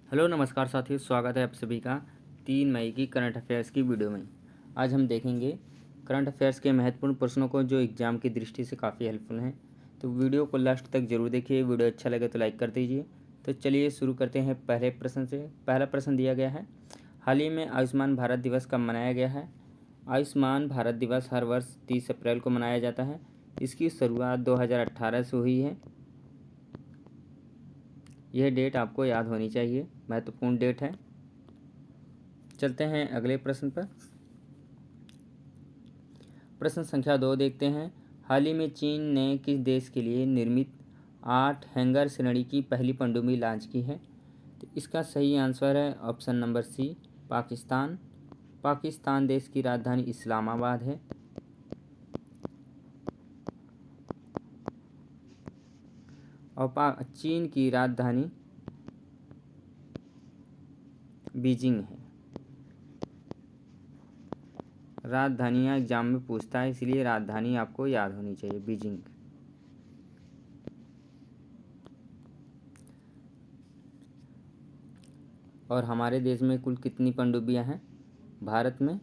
Hello नमस्कार साथियों, स्वागत है आप सभी का 3 मई की करंट अफेयर्स की वीडियो में। आज हम देखेंगे करंट अफेयर्स के महत्वपूर्ण प्रश्नों को जो एग्ज़ाम की दृष्टि से काफ़ी हेल्पफुल हैं। तो वीडियो को लास्ट तक जरूर देखिए। वीडियो अच्छा लगे तो लाइक कर दीजिए। तो चलिए शुरू करते हैं पहले प्रश्न से। पहला प्रश्न दिया गया है, हाल ही में आयुष्मान भारत दिवस कब मनाया गया है। आयुष्मान भारत दिवस हर वर्ष 30 अप्रैल को मनाया जाता है। इसकी शुरुआत 2018 से हुई है। यह डेट आपको याद होनी चाहिए, महत्वपूर्ण डेट है। चलते हैं अगले प्रश्न पर। प्रश्न संख्या 2 देखते हैं, हाल ही में चीन ने किस देश के लिए निर्मित 8 हैंगर श्रेणी की पहली पनडुब्बी लॉन्च की है। तो इसका सही आंसर है option number C, Pakistan. Pakistan देश की राजधानी इस्लामाबाद है। और चीन की राजधानी बीजिंग है। राजधानियाँ एग्जाम में पूछता है, इसलिए राजधानी आपको याद होनी चाहिए, बीजिंग। और हमारे देश में कुल कितनी पनडुब्बियाँ हैं भारत में?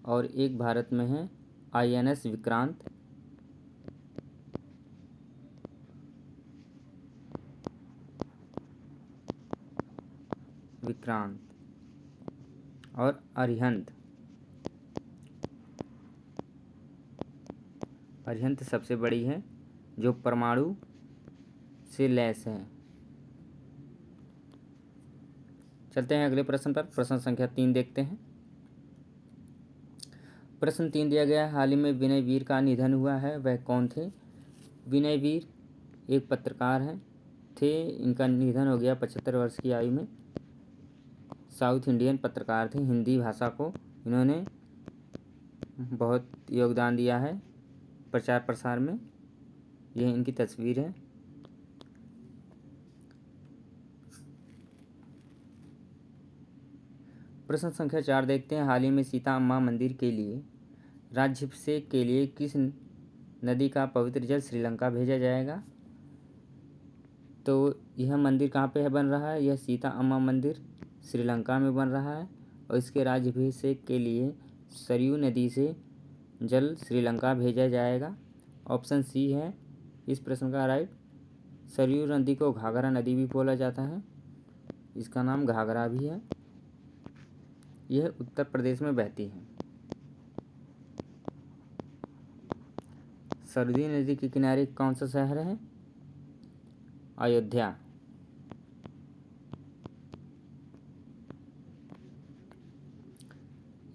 और एक भारत में है INS विक्रांत। विक्रांत और अरिहंत। अरिहंत सबसे बड़ी है, जो परमाणु से लैस है। चलते हैं अगले प्रश्न पर। प्रश्न संख्या 3 देखते हैं। प्रश्न 3 दिया गया है, हाल ही में विनय वीर का निधन हुआ है, वह कौन थे। विनय वीर एक पत्रकार हैं थे। इनका निधन हो गया 75 वर्ष की आयु में। साउथ इंडियन पत्रकार थे। हिंदी भाषा को इन्होंने बहुत योगदान दिया है प्रचार प्रसार में। यह इनकी तस्वीर है। प्रश्न संख्या 4 देखते हैं, हाल ही में सीता अम्मा मंदिर के लिए राज्याभिषेक के लिए किस नदी का पवित्र जल श्रीलंका भेजा जाएगा। तो यह मंदिर कहाँ पे है बन रहा है, यह सीता अम्मा मंदिर श्रीलंका में बन रहा है। और इसके राज्याभिषेक के लिए सरयू नदी से जल श्रीलंका भेजा जाएगा। ऑप्शन सी है इस प्रश्न का राइट। सरयू नदी को घाघरा नदी भी बोला जाता है, इसका नाम घाघरा भी है। यह उत्तर प्रदेश में बहती है। सरयू नदी के किनारे कौन सा शहर है? अयोध्या।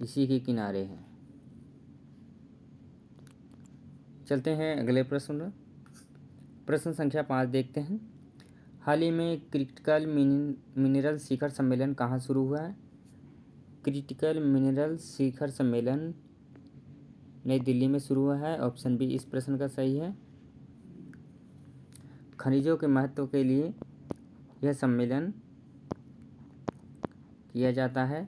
इसी के किनारे है। चलते हैं अगले प्रश्न। प्रश्न संख्या 5 देखते हैं, हाल ही में क्रिटिकल मिनरल शिखर सम्मेलन कहाँ शुरू हुआ है। क्रिटिकल मिनरल शिखर सम्मेलन नई दिल्ली में शुरू हुआ है। ऑप्शन बी इस प्रश्न का सही है। खनिजों के महत्व के लिए यह सम्मेलन किया जाता है।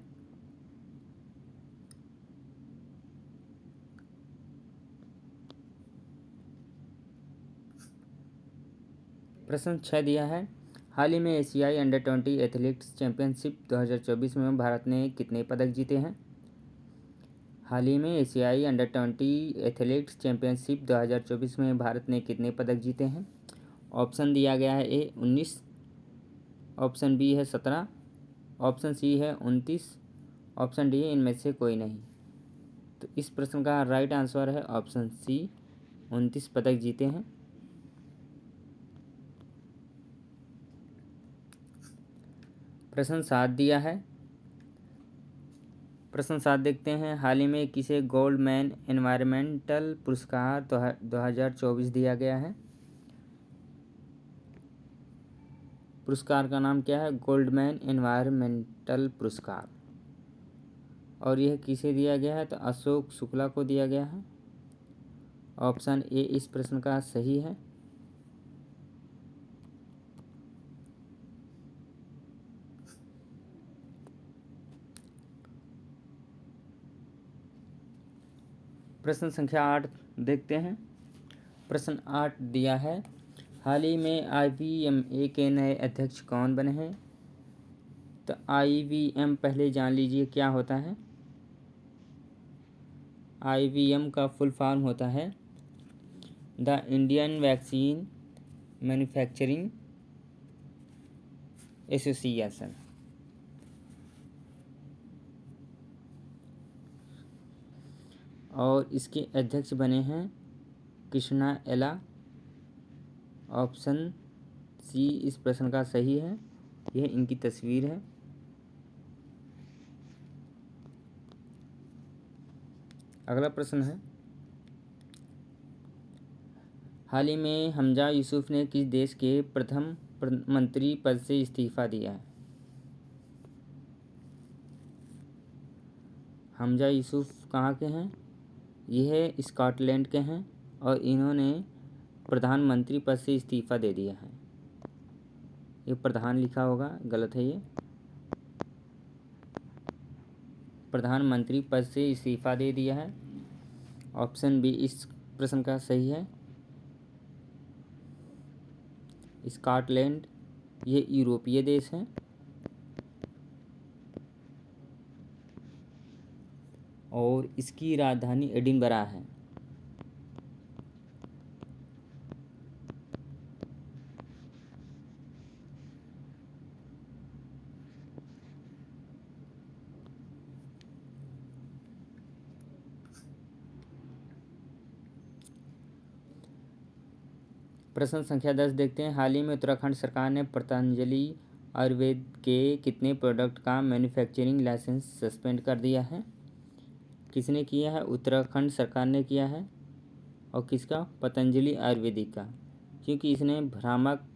प्रश्न 6 दिया है, हाल ही में एशियाई अंडर-20 एथलेटिक्स चैंपियनशिप 2024 में भारत ने कितने पदक जीते हैं। हाल ही में एशियाई अंडर-20 एथलेटिक्स चैंपियनशिप 2024 में भारत ने कितने पदक जीते हैं। ऑप्शन दिया गया है ए 19, ऑप्शन बी है 17, ऑप्शन सी है 29, ऑप्शन डी है इनमें से कोई नहीं। तो इस प्रश्न का राइट आंसर है ऑप्शन सी, 29 पदक जीते हैं। प्रश्न 7 दिया है। प्रश्न 7 देखते हैं, हाल ही में किसे गोल्डमैन एनवायरमेंटल पुरस्कार 2024 दिया गया है। पुरस्कार का नाम क्या है? गोल्डमैन एनवायरमेंटल पुरस्कार। और यह किसे दिया गया है? तो अशोक शुक्ला को दिया गया है। ऑप्शन ए इस प्रश्न का सही है। प्रश्न संख्या 8 देखते हैं। प्रश्न 8 दिया है, हाल ही में IBMA के नए अध्यक्ष कौन बने हैं? तो IBM पहले जान लीजिए क्या होता है। IBM का फुल फॉर्म होता है the Indian vaccine manufacturing association. और इसके अध्यक्ष बने हैं कृष्णा एला। ऑप्शन सी इस प्रश्न का सही है। यह इनकी तस्वीर है। अगला प्रश्न है, हाल ही में हमजा यूसुफ ने किस देश के प्रथम मंत्री पद से इस्तीफा दिया है? हमजा यूसुफ कहाँ के हैं? यह स्कॉटलैंड के हैं और इन्होंने प्रधानमंत्री पद से इस्तीफा दे दिया है। ये प्रधान लिखा होगा, गलत है ये। प्रधानमंत्री पद से इस्तीफा दे दिया है। ऑप्शन बी इस प्रश्न का सही है। स्कॉटलैंड ये यूरोपीय देश है और इसकी राजधानी एडिनबरा है। प्रश्न संख्या 10 देखते हैं। हाल ही में उत्तराखंड सरकार ने पतंजलि आयुर्वेद के कितने प्रोडक्ट का मैन्युफैक्चरिंग लाइसेंस सस्पेंड कर दिया है? किसने किया है? उत्तराखंड सरकार ने किया है। और किसका? पतंजलि आयुर्वेदिक का, क्योंकि इसने भ्रामक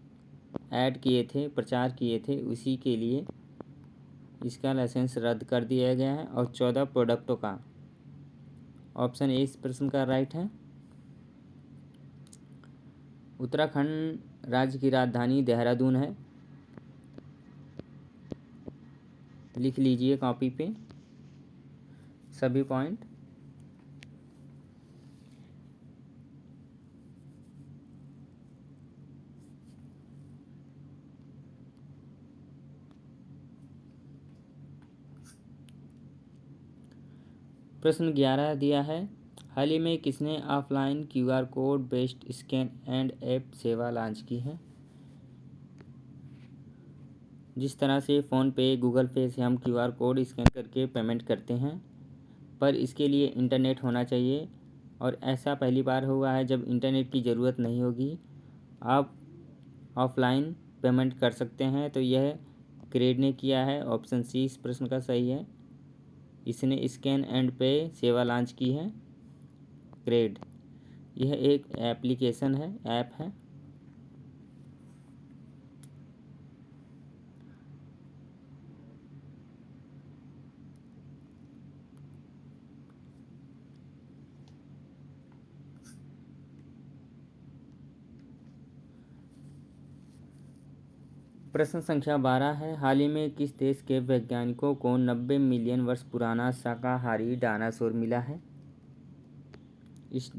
ऐड किए थे, प्रचार किए थे, उसी के लिए इसका लाइसेंस रद्द कर दिया गया है। और 14 प्रोडक्टों का। ऑप्शन ए इस प्रश्न का राइट है। उत्तराखंड राज्य की राजधानी देहरादून है। लिख लीजिए कॉपी पे सभी पॉइंट। प्रश्न 11 दिया है, हाल ही में किसने offline QR code based scan and app सेवा लॉन्च की है? जिस तरह से फ़ोनपे, गूगल पे से हम QR कोड स्कैन करके पेमेंट करते हैं, पर इसके लिए इंटरनेट होना चाहिए। और ऐसा पहली बार हुआ है जब इंटरनेट की ज़रूरत नहीं होगी, आप ऑफलाइन पेमेंट कर सकते हैं। तो यह क्रेड ने किया है। ऑप्शन सी इस प्रश्न का सही है। इसने स्कैन एंड पे सेवा लॉन्च की है, क्रेड। यह एक एप्लीकेशन है, ऐप है। प्रश्न संख्या 12 है, हाल ही में किस देश के वैज्ञानिकों को 90 मिलियन वर्ष पुराना शाकाहारी डायनासोर मिला है? इस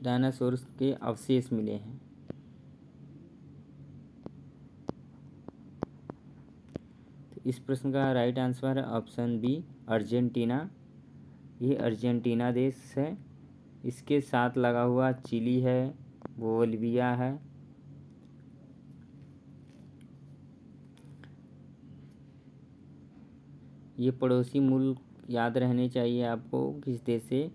डायनासोर के अवशेष मिले हैं। तो इस प्रश्न का राइट आंसर है ऑप्शन बी अर्जेंटीना। ये अर्जेंटीना देश है। इसके साथ लगा हुआ चिली है, बोलिविया है। ये पड़ोसी मुल्क याद रहने चाहिए आपको किस देश से।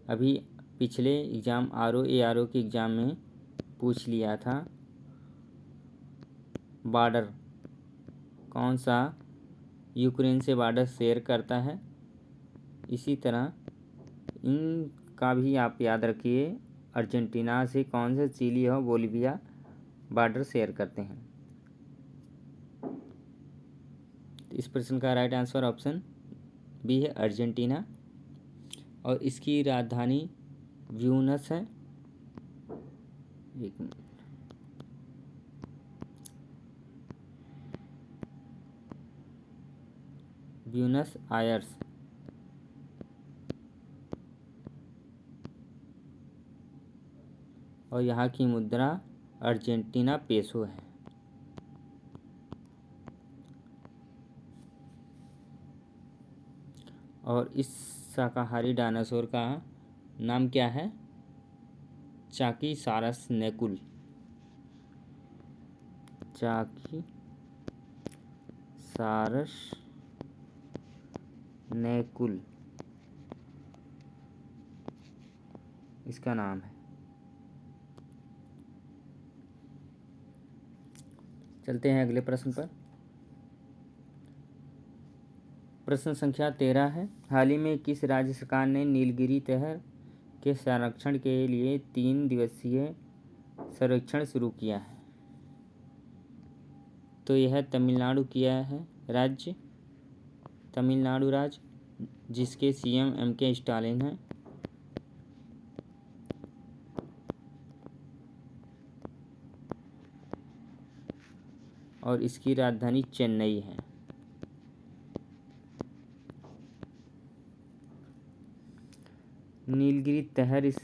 अभी पिछले एग्ज़ाम ARO के एग्ज़ाम में पूछ लिया था। बॉर्डर कौन सा यूक्रेन से बॉर्डर शेयर करता है? इसी तरह इनका भी आप याद रखिए, अर्जेंटीना से कौन सा चिली और बोलिविया बॉर्डर शेयर करते हैं। इस प्रश्न का राइट आंसर ऑप्शन बी है, अर्जेंटीना। और इसकी राजधानी ब्यूनस है। एक मिनट, ब्यूनस आयर्स। और यहाँ की मुद्रा अर्जेंटीना पेसो है। और इस शाकाहारी डायनासोर का नाम क्या है? चाकीसारस नेकुल। चाकीसारस नेकुल इसका नाम है। चलते हैं अगले प्रश्न पर। प्रश्न संख्या 13 है। हाल ही में किस राज्य सरकार ने नीलगिरी तहर के संरक्षण के लिए 3 दिवसीय सर्वेक्षण शुरू किया है? तो यह तमिलनाडु किया है राज्य, तमिलनाडु राज्य, जिसके सीएम एम.के. स्टालिन हैं। और इसकी राजधानी चेन्नई है। नीलगिरी तहर इस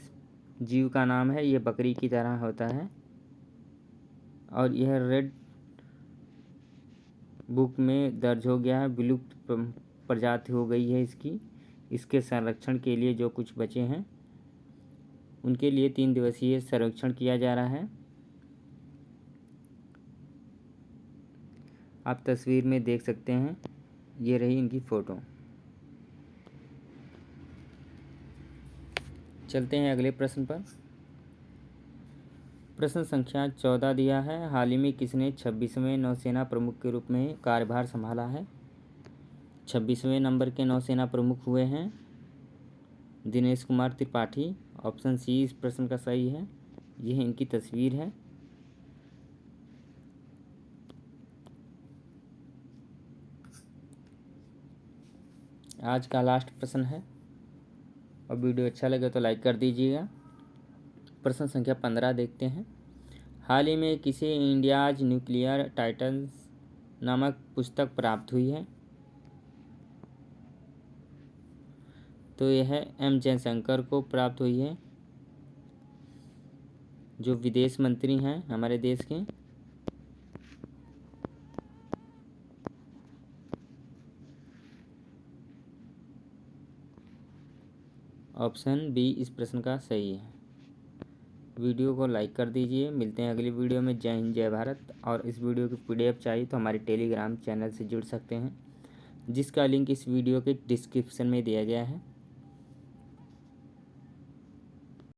जीव का नाम है। यह बकरी की तरह होता है और यह रेड बुक में दर्ज हो गया है। विलुप्त प्रजाति हो गई है इसकी। इसके संरक्षण के लिए जो कुछ बचे हैं उनके लिए 3 दिवसीय सर्वेक्षण किया जा रहा है। आप तस्वीर में देख सकते हैं, ये रही इनकी फ़ोटो। चलते हैं अगले प्रश्न पर। प्रश्न संख्या 14 दिया है। हाल ही में किसने 26वें नौसेना प्रमुख के रूप में कार्यभार संभाला है? 26वें नंबर के नौसेना प्रमुख हुए हैं दिनेश कुमार त्रिपाठी। ऑप्शन सी इस प्रश्न का सही है। यह इनकी तस्वीर है। आज का लास्ट प्रश्न है और वीडियो अच्छा लगे तो लाइक कर दीजिएगा। प्रश्न संख्या 15 देखते हैं। हाल ही में किसे इंडियाज न्यूक्लियर टाइटन्स नामक पुस्तक प्राप्त हुई है? तो यह एम जयशंकर को प्राप्त हुई है, जो विदेश मंत्री हैं हमारे देश के। ऑप्शन बी इस प्रश्न का सही है। वीडियो को लाइक कर दीजिए। मिलते हैं अगली वीडियो में। जय हिंद जय भारत। और इस वीडियो की PDF चाहिए तो हमारे टेलीग्राम चैनल से जुड़ सकते हैं, जिसका लिंक इस वीडियो के डिस्क्रिप्शन में दिया गया है।